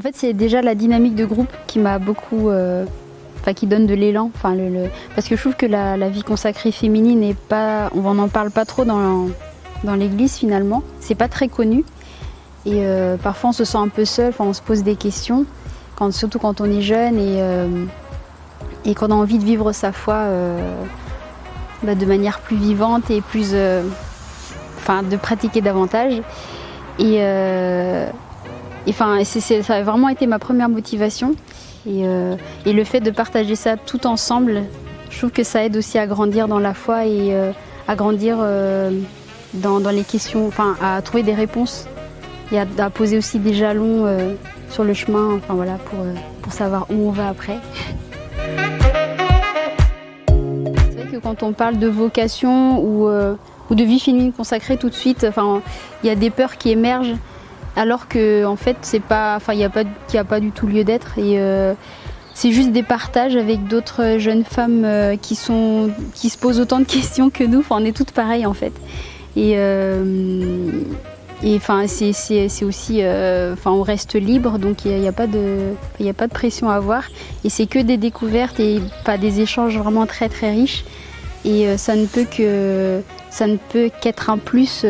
fait, c'est déjà la dynamique de groupe qui m'a beaucoup, qui donne de l'élan. Parce que je trouve que la vie consacrée féminine n'est pas, on n'en parle pas trop dans l'Église finalement. C'est pas très connu et parfois on se sent un peu seul. On se pose des questions, surtout quand on est jeune et qu'on a envie de vivre sa foi de manière plus vivante et plus, de pratiquer davantage. Ça a vraiment été ma première motivation. Et le fait de partager ça tout ensemble, je trouve que ça aide aussi à grandir dans la foi et à grandir dans les questions, à trouver des réponses et à poser aussi des jalons sur le chemin, pour savoir où on va après. C'est vrai que quand on parle de vocation ou de vie féminine consacrée, tout de suite, il y a des peurs qui émergent. Alors qu'en fait, il n'y a pas du tout lieu d'être. Et c'est juste des partages avec d'autres jeunes femmes qui se posent autant de questions que nous. On est toutes pareilles en fait. C'est aussi, on reste libre, donc il n'y a pas de pression à avoir. Et c'est que des découvertes et pas des échanges vraiment très très riches. Et ça ne peut qu'être un plus.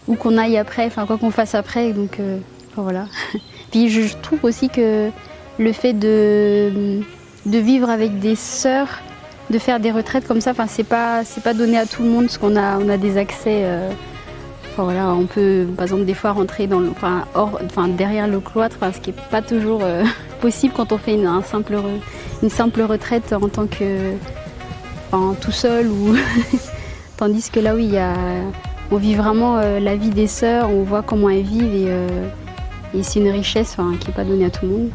Où qu'on aille après, quoi qu'on fasse après, donc voilà. Puis je trouve aussi que le fait de vivre avec des sœurs, de faire des retraites comme ça, c'est pas donné à tout le monde parce qu'on a des accès. On peut par exemple des fois rentrer derrière le cloître, ce qui est pas toujours possible quand on fait une simple retraite en tant que tout seul ou tandis que là oui on vit vraiment la vie des sœurs, on voit comment elles vivent et c'est une richesse qui n'est pas donnée à tout le monde.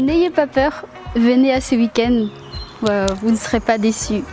N'ayez pas peur, venez à ce week-end, vous ne serez pas déçus.